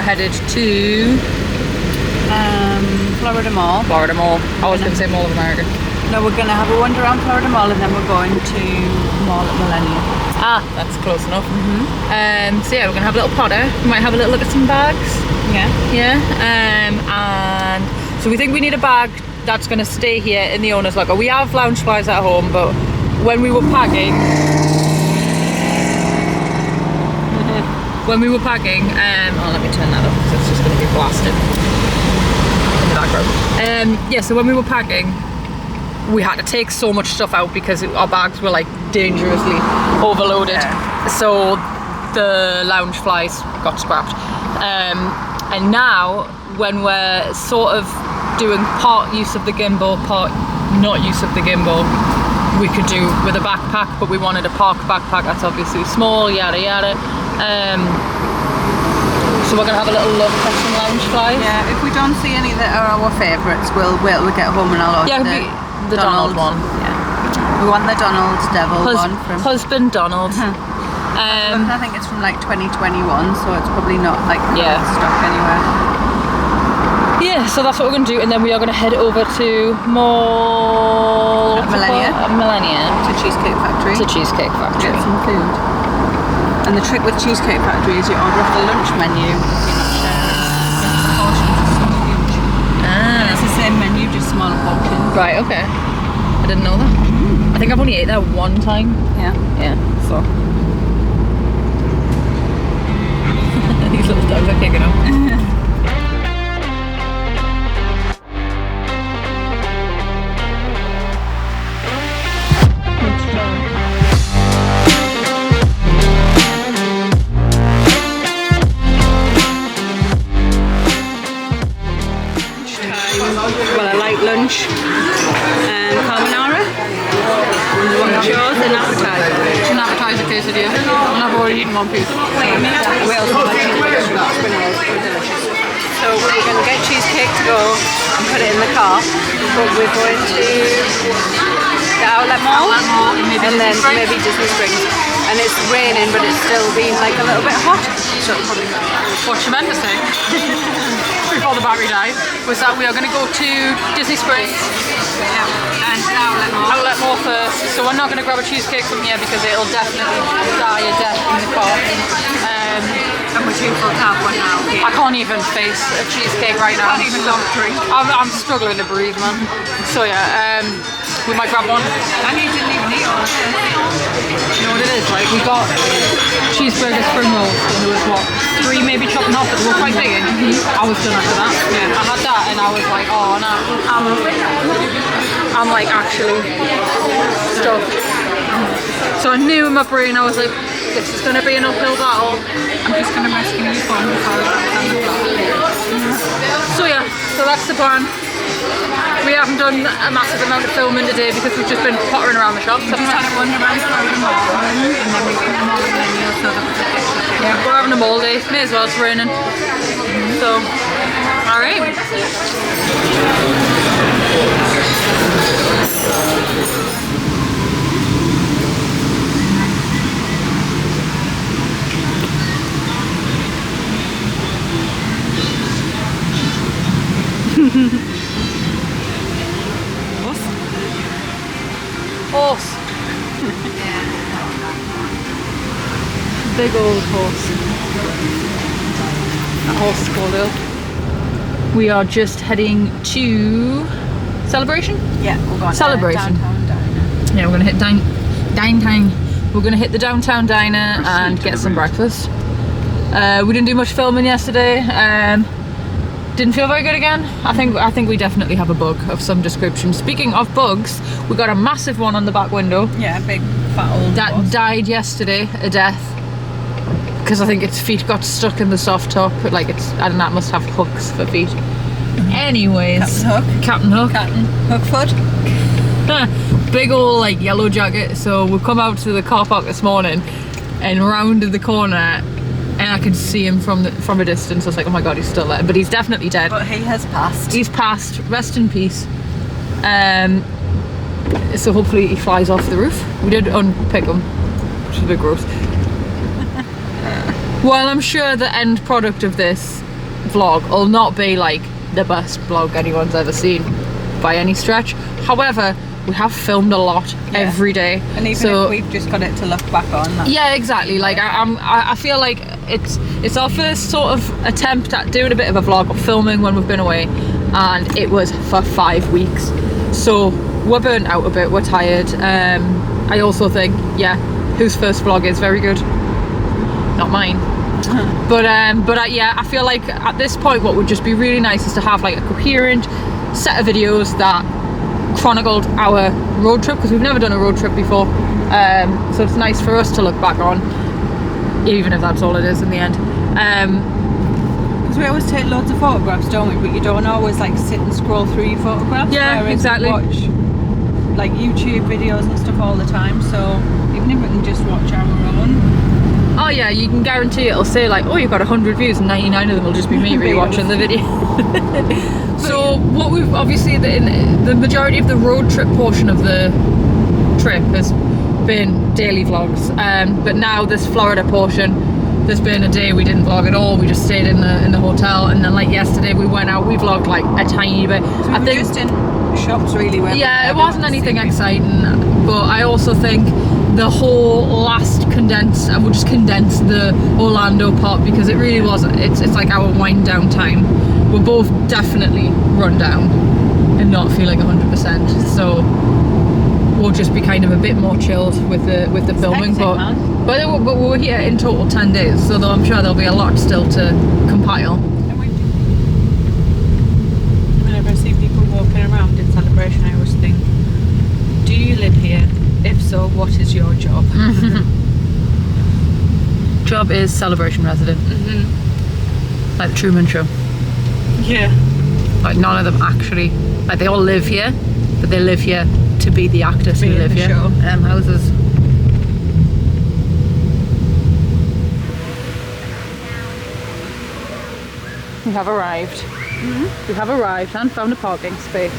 headed to Florida Mall. Florida Mall. I was going to say Mall of America. No, we're going to have a wander around Florida Mall and then we're going to Mall at Millennium. Ah, that's close enough. So yeah, we're going to have a little potter. We might have a little look at some bags. Yeah. And so we think we need a bag that's going to stay here in the owner's locker. We have lounge supplies at home, but when we were packing, oh, let me turn that up because it's just going to be blasted in the background. Yeah, so when we were packing, we had to take so much stuff out because our bags were like dangerously overloaded. So the lounge flies got scrapped. And now when we're sort of doing part use of the gimbal, part not use of the gimbal, we could do with a backpack, but we wanted a park backpack that's obviously small, yada yada. So we're gonna have a little look at some lounge flies. Yeah, if we don't see any that are our favourites, we'll wait till we get home and I'll order the Donald one. Yeah. We want the Donald Devil one from Husband Donald. I think it's from like 2021, so it's probably not like stock anywhere. Yeah, so that's what we're going to do, and then we are going to head over to Mall... Millennia. To Cheesecake Factory. Get some food. And the trick with Cheesecake Factory is you order off the lunch menu. The portions are so huge. And it's the same menu, just smaller portions. Right, okay. I didn't know that. I think I've only ate there one time. Yeah, so... These little dogs are kicking up. Well, I like lunch and carbonara. What's yours? An appetizer. It's an appetizer quesadilla, and I've already eaten one piece. We also have cheesecake wraps, spring rolls, they're delicious. So we're going to get cheesecake to go and put it in the car, but we're going to the outlet mall and then maybe Disney Springs. And it's raining, but it's still been like a little bit hot. So probably what she meant to say before the battery died was that we are going to go to Disney Springs and outlet mall first. So we're not going to grab a cheesecake from here because it'll definitely die a death in the car. And we're due for a car one now. I can't even face a cheesecake right now. I can't even go drink. I'm struggling to breathe, man. So yeah, we might grab one. And you didn't even eat all of this. You know what it is, like we got cheeseburger spring rolls and there was what, 3 maybe chopped off, but they were quite big and I was done after that. I had that and I was like, oh no, I'm like actually stuffed. So I knew in my brain, I was like, this is going to be an uphill battle. I'm just going to rescue you from the car. So yeah, so that's the plan. We haven't done a massive amount of filming today because we've just been pottering around the shop. We just had a wander around the mall and then we put them all in the menu so that we could get cheesecake. Yeah, we're having them all day. May as well, it's raining. So, alright. Horse. Big old horse. That horse is called ill. We are just heading to Celebration? Yeah, we're going Celebration. to downtown diner. Yeah, we're gonna hit downtown. We're gonna hit the downtown diner and get some breakfast. We didn't do much filming yesterday. Didn't feel very good again. I think we definitely have a bug of some description. Speaking of bugs, we got a massive one on the back window. Yeah, a big fat old that died yesterday, a death, because I think its feet got stuck in the soft top. Like it's, I don't know, it must have hooks for feet. Anyways, Captain Hook. Captain Hookfoot. Big old like yellow jacket. So we've come out to the car park this morning and rounded the corner. And I could see him from a distance. I was like, oh my god, he's still there. But he's definitely dead. But he has passed. He's passed. Rest in peace. So hopefully he flies off the roof. We did unpick him, which is a bit gross. Well, I'm sure the end product of this vlog will not be like the best vlog anyone's ever seen by any stretch. However, we have filmed a lot every day, and even if we've just got it to look back on. Yeah, exactly. Like I feel like it's our first sort of attempt at doing a bit of a vlog or filming when we've been away, and it was for 5 weeks. So we're burnt out a bit. We're tired. I also think, whose first vlog is very good? Not mine. But yeah, I feel like at this point what would just be really nice is to have like a coherent set of videos that chronicled our road trip, because we've never done a road trip before, so it's nice for us to look back on, even if that's all it is in the end. Because we always take loads of photographs, don't we? But you don't always like sit and scroll through your photographs. Yeah, whereas exactly. we watch like YouTube videos and stuff all the time, so even if we can just watch our own. Oh yeah, you can guarantee it'll say like, oh, you've got 100 views and 99 of them will just be me rewatching the video. So what we've obviously, the majority of the road trip portion of the trip has been daily vlogs, but now this Florida portion, there's been a day we didn't vlog at all. We just stayed in the hotel, and then like yesterday we went out, we vlogged like a tiny bit. So I think just in shops really. Yeah, it wasn't anything exciting, but I also think the whole last condense, and we'll just condense the Orlando part, because it really was, it's like our wind down time. We're both definitely run down and not feeling 100%, so we'll just be kind of a bit more chilled with the filming. Hectic, but we're here in total 10 days, so I'm sure there'll be a lot still to compile. Whenever I see people walking around in Celebration, I always think, do you live here? If so, what is your job? Job is Celebration resident. Like the Truman Show. Yeah. Like none of them actually, like they all live here, but they live here to be the actors who live here. Houses. We have arrived. We have arrived and found a parking space.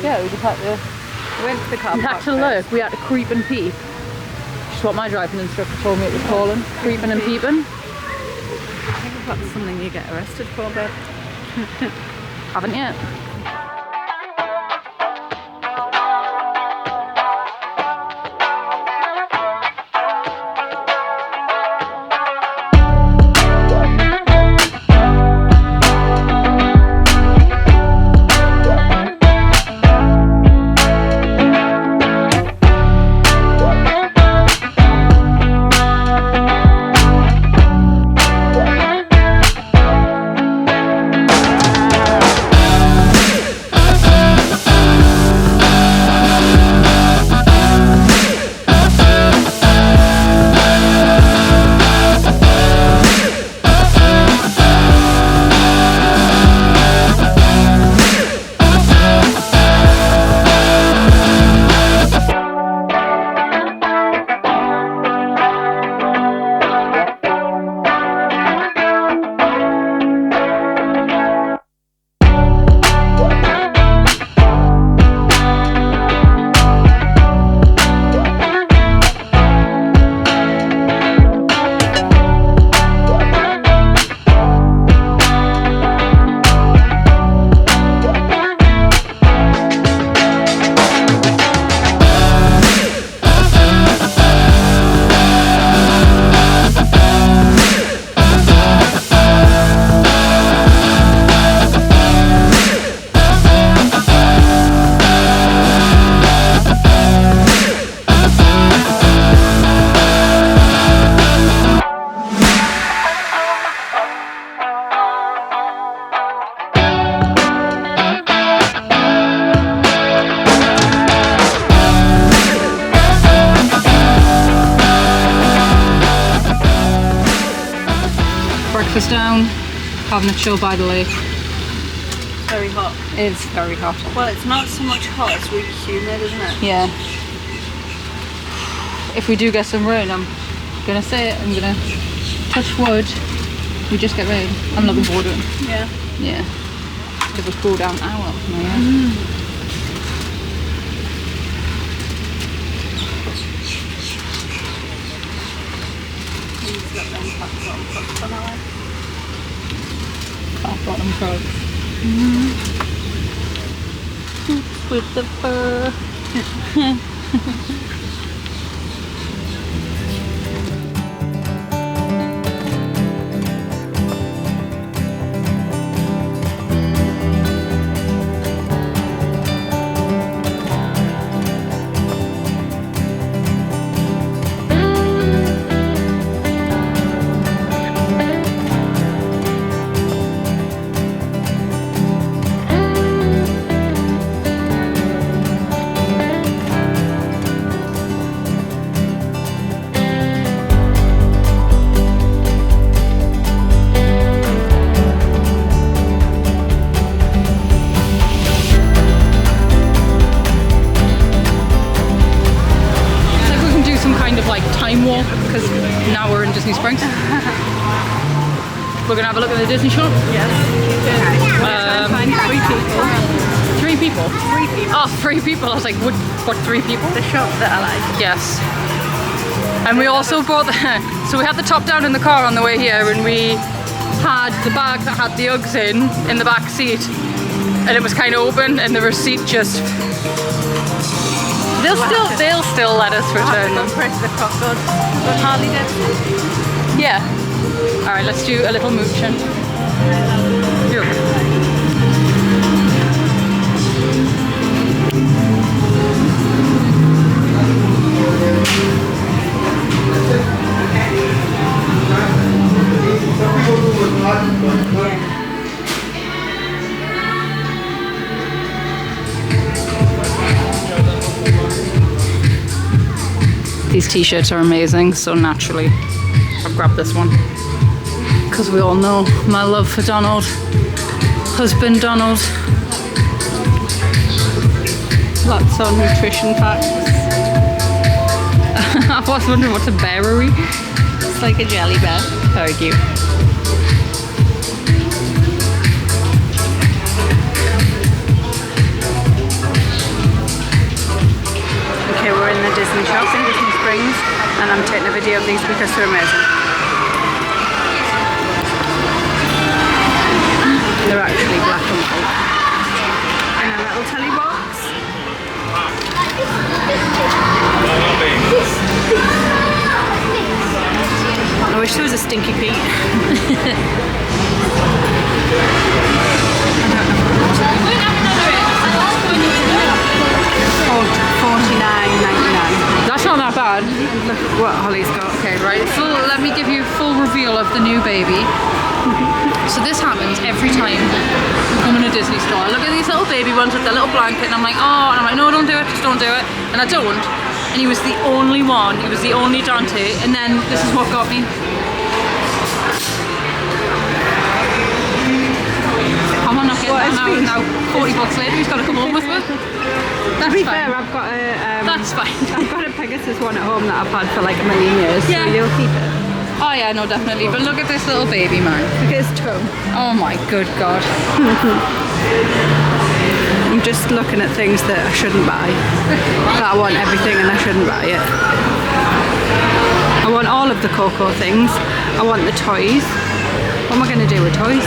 Yeah, we just had to. We went to the car We had to look. We had to creep and peep. Just what my driving instructor told me it was calling. Creeping and peeping. I think that's something you get arrested for, babe. Haven't yet. Breakfast down, having a chill by the lake. Very hot. It's very hot. Well, it's not so much hot, it's really humid, isn't it? Yeah. If we do get some rain, I'm gonna say it, I'm gonna touch wood. We just get rain. I'm looking forward to it. Yeah. Yeah. Bit of a cool down hour. Yeah. He's got them pots on our flat bottom frogs. With the fur. Walk because now we're in Disney Springs. We're gonna have a look at the Disney shop. Yes. Find 3 people. 3 people. Oh, 3 people. I was like, what 3 people? The shop that I like. Yes. And we also bought so we had the top down in the car on the way here, and we had the bag that had the Uggs in the back seat, and it was kind of open, and the receipt just. They'll still let us return them. Press the top good Harley Davidson. Yeah. All right, let's do a little mooching. Here. These t-shirts are amazing, so naturally I've grabbed this one because we all know my love for Donald, husband Donald. Lots of nutrition facts. I was wondering what's a berry. It's like a jelly bear. Very cute. Okay, we're in the Disney shops in Disney Springs, and I'm taking a video of these because they're amazing. They're actually black and white. In a little telly box. I wish there was a Stinky Pete. $49.99. That's not that bad. Look what Holly's got. Okay, right. Let me give you full reveal of the new baby. So this happens every time we come in a Disney store. I look at these little baby ones with their little blanket, and I'm like, oh, and I'm like, no, don't do it, just don't do it. And I don't. And he was the only one. He was the only Dante. And then this is what got me. Come on, knock it now. 40 bucks later, he's got to come home with me. To be fair, I've got a that's fine. I've got a Pegasus one at home that I've had for like a million years, Yeah. so you'll keep it. Oh yeah, no, definitely. But look at this little baby, man. Look at his toe. Oh my good God. I'm just looking at things that I shouldn't buy. That I want everything and I shouldn't buy it. I want all of the Coco things. I want the toys. What am I going to do with toys?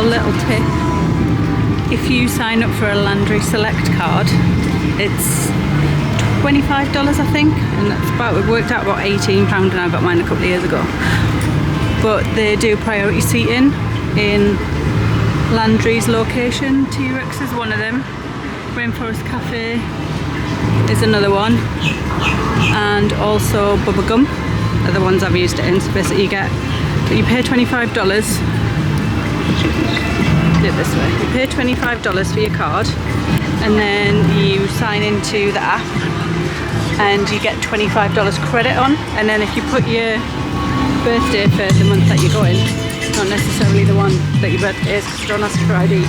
little tip, if you sign up for a Landry Select card, it's $25 I think, and that's about, it worked out about £18 and I got mine a couple of years ago. But they do priority seating in Landry's location. T-Rex is one of them, Rainforest Cafe is another one, and also Bubblegum are the ones I've used it in. So basically you pay $25, do it this way, you pay $25 for your card, and then you sign into the app and you get $25 credit on, and then if you put your birthday for the month that you're going, not necessarily the one that your birthday is, because you don't ask for ID,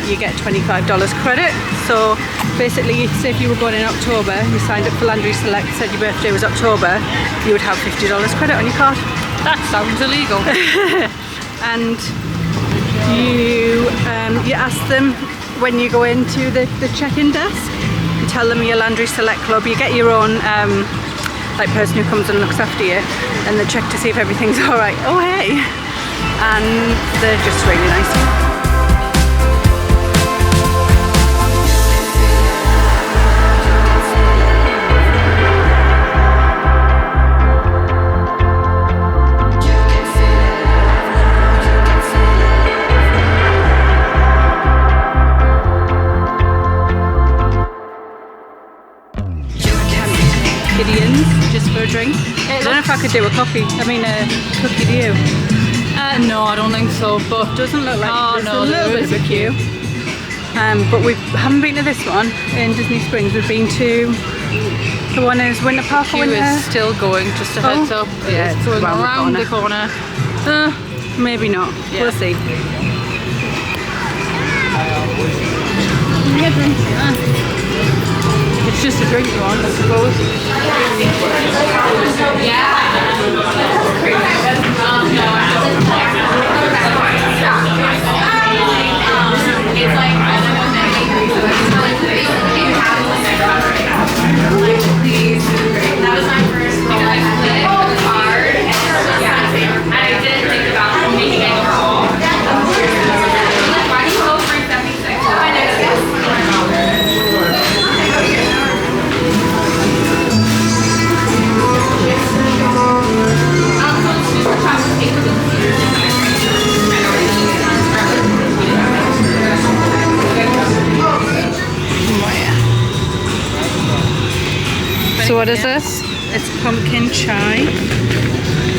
you get $25 credit. So basically, say if you were going in October, you signed up for Landry Select, said your birthday was October, you would have $50 credit on your card. That sounds illegal. And you ask them when you go into the check-in desk, you tell them you're Landry Select Club, you get your own like person who comes and looks after you, and they check to see if everything's alright. Oh hey! And they're just really nice. Gideon's just for a drink. I don't know if I could do a cookie, do you? No, I don't think so, but Doesn't look like no, a little bit of a queue. But we haven't been to this one in Disney Springs. We've been to the one in Winter Park. queue is still going, just a heads up. Yeah, It's going around the corner. Maybe not. Yeah. We'll see. It's just a drink you want, I suppose. So what is this? It's pumpkin chai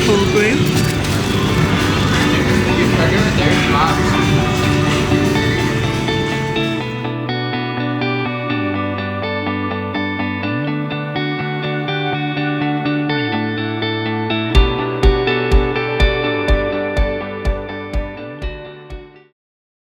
cold brew.